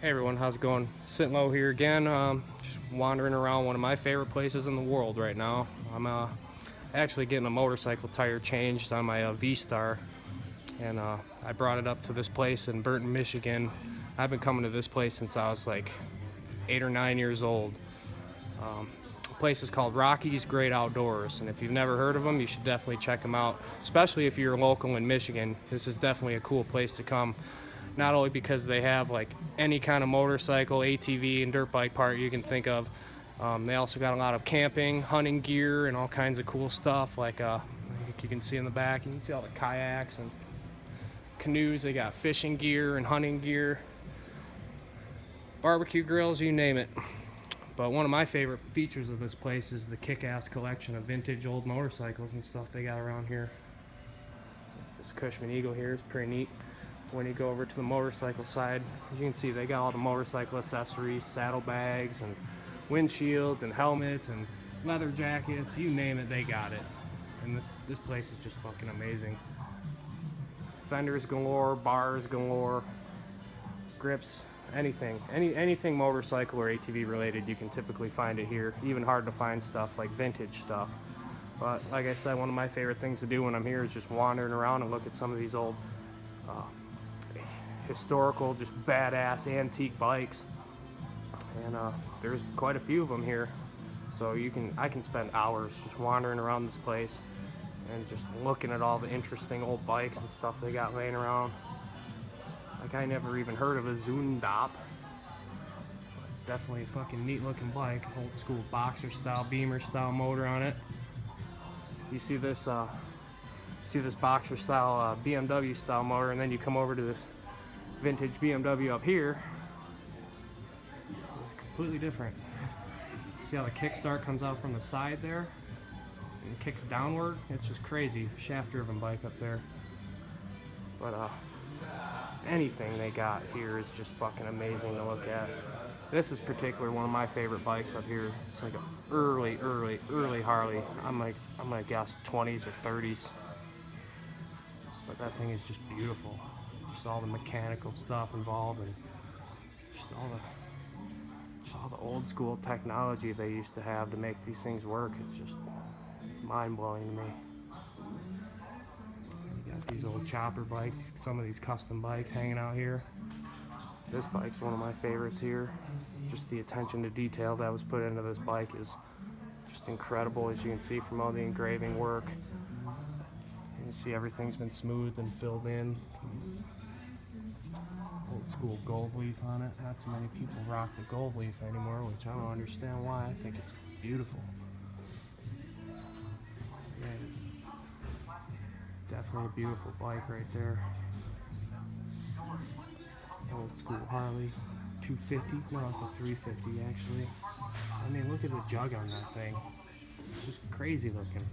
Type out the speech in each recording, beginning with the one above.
Hey everyone, how's it going? Sitting low here again, just wandering around one of my favorite places in the world right now. I'm actually getting a motorcycle tire changed on my V-Star, and I brought it up to this place in Burton, Michigan. I've been coming to this place since I was like 8 or 9 years old. The place is called Rocky's Great Outdoors, and if you've never heard of them, you should definitely check them out, especially if you're local in Michigan. This is definitely a cool place to come, not only because they have like any kind of motorcycle, ATV, and dirt bike part you can think of. They also got a lot of camping, hunting gear, and all kinds of cool stuff. Like you can see in the back, you can see all the kayaks and canoes. They got fishing gear and hunting gear, barbecue grills, you name it. But one of my favorite features of this place is the kick-ass collection of vintage old motorcycles and stuff they got around here. This Cushman Eagle here is pretty neat. When you go over to the motorcycle side, as you can see, they got all the motorcycle accessories, saddlebags and windshields and helmets and leather jackets, you name it, they got it. And this place is just fucking amazing. Fenders galore, bars galore, grips, anything motorcycle or ATV related, you can typically find it here. Even hard to find stuff like vintage stuff. But like I said, one of my favorite things to do when I'm here is just wandering around and look at some of these old historical, just badass antique bikes. And there's quite a few of them here, so I can spend hours just wandering around this place and just looking at all the interesting old bikes and stuff they got laying around. Like, I never even heard of a Zundap. It's definitely a fucking neat looking bike. Old school boxer style, beamer style motor on it. You see this boxer style BMW style motor, and then you come over to this vintage BMW up here. It's completely different. See how the kickstart comes out from the side there and kicks downward? It's just crazy. Shaft driven bike up there. But anything they got here is just fucking amazing to look at. This is particularly one of my favorite bikes up here. It's like an early Harley. I'm gonna guess 20s or 30s. But that thing is just beautiful. Just all the mechanical stuff involved, and just all the old school technology they used to have to make these things work. It's mind blowing to me. You got these old chopper bikes, some of these custom bikes hanging out here. This bike's one of my favorites here. Just the attention to detail that was put into this bike is just incredible, as you can see from all the engraving work. You can see everything's been smoothed and filled in. Old school gold leaf on it. Not too many people rock the gold leaf anymore, which I don't understand why. I think it's beautiful. Yeah, definitely a beautiful bike right there. Old school Harley 250. No, it's a 350 actually. I mean, look at the jug on that thing. It's just crazy looking.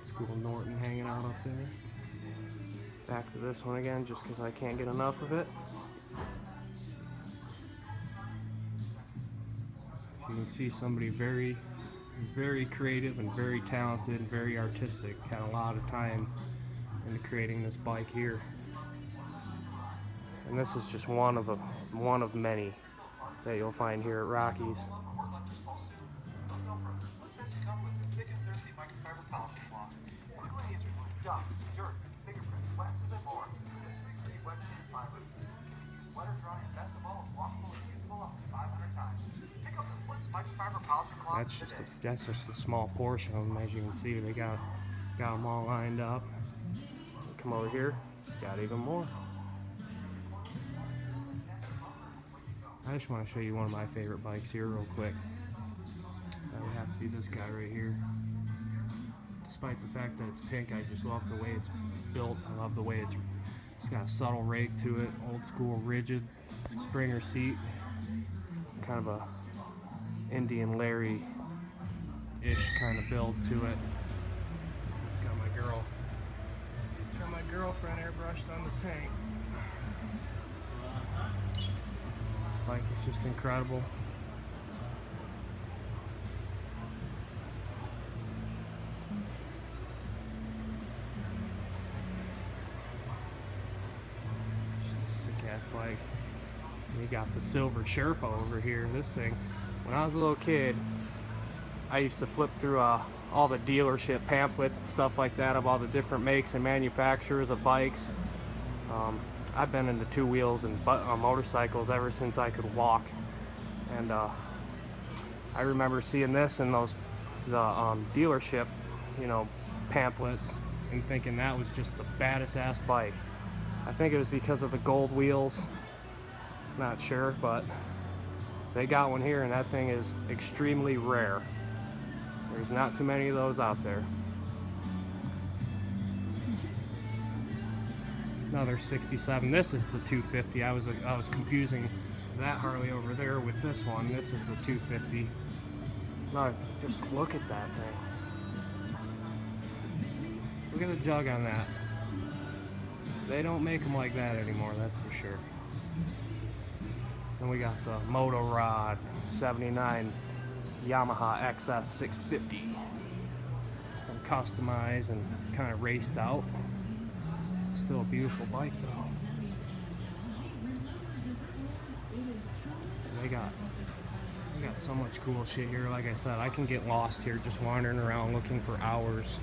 School Norton hanging out up there. Back to this one again, just because I can't get enough of it. You can see somebody very, very creative and very talented and very artistic. Had a lot of time into creating this bike here. And this is just one of many that you'll find here at Rocky's. Dust, dirt, fingerprints, waxes, and more. Mystery-free wet fiber. Wet or dry, and best of all, washable and usable up to 500 times. Pick up the Flint's microfiber polish cloth. That's just a small portion of them. As you can see, they got them all lined up. Come over here, got even more. I just want to show you one of my favorite bikes here real quick. That would have to be this guy right here. Despite the fact that it's pink, I just love the way it's built. I love the way it's got a subtle rake to it, old school rigid Springer seat, kind of a Indian Larry-ish kind of build to it. It's got my girlfriend airbrushed on the tank. Like, it's just incredible. We got the silver Sherpa over here. This thing, when I was a little kid, I used to flip through all the dealership pamphlets and stuff like that of all the different makes and manufacturers of bikes. I've been into two wheels and motorcycles ever since I could walk, and I remember seeing this in the dealership, pamphlets, and thinking that was just the baddest ass bike. I think it was because of the gold wheels. Not sure, but they got one here, and that thing is extremely rare. There's not too many of those out there. Another 67. This is the 250. I was confusing that Harley over there with this one. This is the 250. No, just look at that thing. Look at the jug on that. They don't make them like that anymore, that's for sure. Then we got the Moto Rod 79 Yamaha XS 650. It's been customized and kind of raced out. Still a beautiful bike though. They got so much cool shit here. Like I said, I can get lost here just wandering around looking for hours.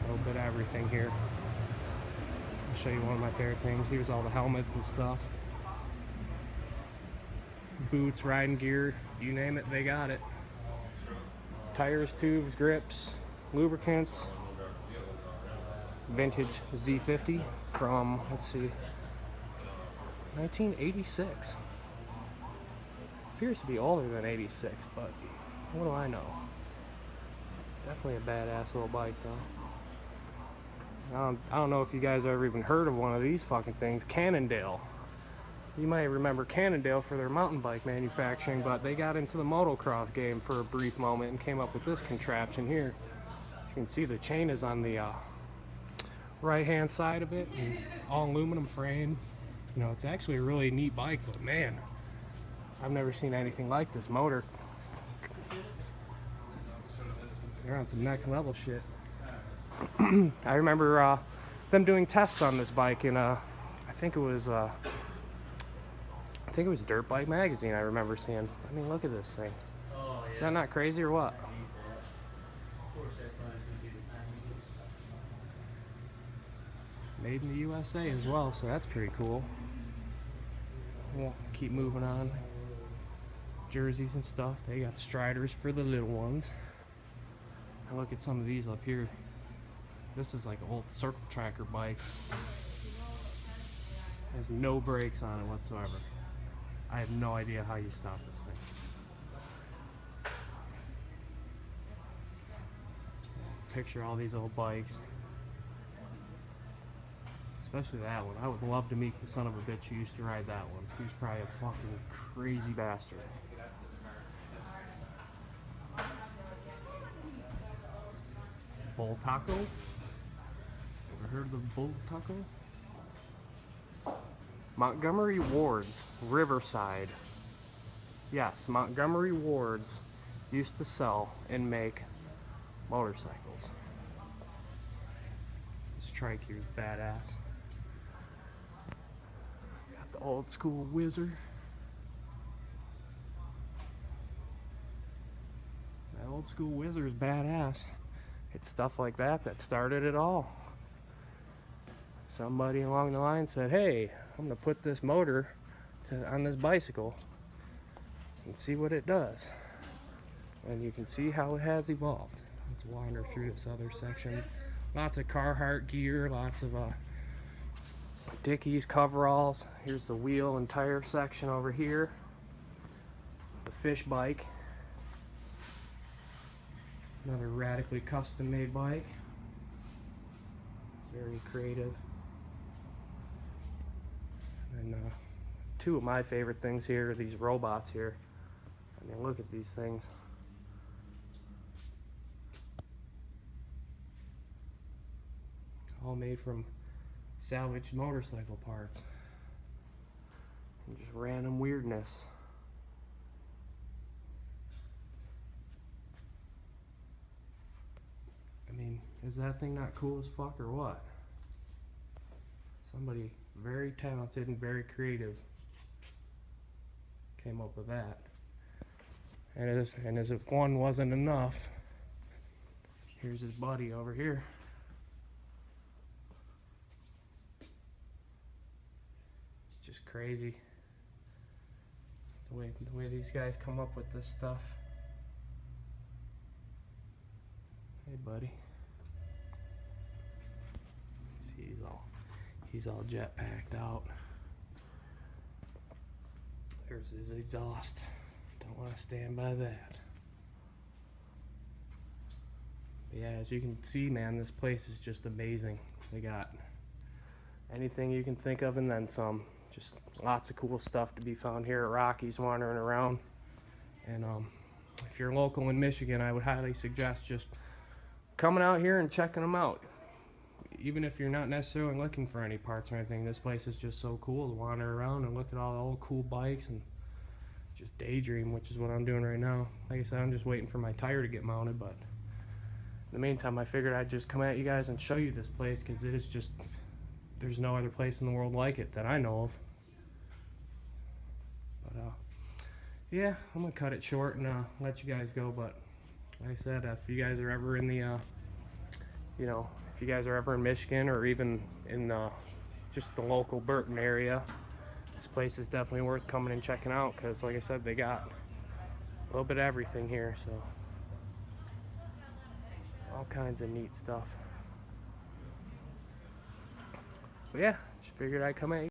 A little bit of everything here. I'll show you one of my favorite things. Here's all the helmets and stuff. Boots, riding gear, you name it, they got it. Tires, tubes, grips, lubricants. Vintage Z50 from, let's see, 1986. Appears to be older than 86, but what do I know? Definitely a badass little bike though. I don't know if you guys ever even heard of one of these fucking things. Cannondale. You might remember Cannondale for their mountain bike manufacturing, but they got into the motocross game for a brief moment and came up with this contraption here. You can see the chain is on the right hand side of it, and all aluminum frame. It's actually a really neat bike, but man, I've never seen anything like this motor. They're on some next level shit. I remember them doing tests on this bike in I think it was Dirt Bike Magazine. I remember seeing. I mean, look at this thing. Is that not crazy or what? Made in the USA as well, so that's pretty cool. We'll keep moving on. Jerseys and stuff. They got Striders for the little ones. I look at some of these up here. This is like an old circle tracker bike. Has no brakes on it whatsoever. I have no idea how you stop this thing. Picture all these old bikes. Especially that one. I would love to meet the son of a bitch who used to ride that one. He was probably a fucking crazy bastard. Bull Taco? Ever heard of the Bull Taco? Montgomery Ward's Riverside. Yes, Montgomery Ward's used to sell and make motorcycles. This trike here is badass. Got the old school Whizzer. That old school Whizzer is badass. It's stuff like that started it all. Somebody along the line said, hey, I'm going to put this motor on this bicycle and see what it does. And you can see how it has evolved. Let's wander through this other section. Lots of Carhartt gear, lots of Dickies coveralls. Here's the wheel and tire section over here. The fish bike. Another radically custom made bike. Very creative. And two of my favorite things here are these robots here. I mean, look at these things. All made from salvaged motorcycle parts. And just random weirdness. I mean, is that thing not cool as fuck or what? Somebody very talented and very creative came up with that. And as if one wasn't enough, here's his buddy over here. It's just crazy the way these guys come up with this stuff. Hey, buddy. See, he's all jet packed out. There's his exhaust. Don't want to stand by that. But yeah, as you can see, man, this place is just amazing. They got anything you can think of and then some. Just lots of cool stuff to be found here at Rockies, wandering around. And if you're local in Michigan, I would highly suggest just coming out here and checking them out. Even if you're not necessarily looking for any parts or anything, this place is just so cool to wander around and look at all the old cool bikes and just daydream, which is what I'm doing right now. Like I said, I'm just waiting for my tire to get mounted, but in the meantime, I figured I'd just come at you guys and show you this place, because it is just, there's no other place in the world like it that I know of. But yeah, I'm gonna cut it short and let you guys go. But like I said, if you guys are ever in the if you guys are ever in Michigan, or even in just the local Burton area, this place is definitely worth coming and checking out, because like I said, they got a little bit of everything here, so all kinds of neat stuff. But yeah, just figured I'd come at you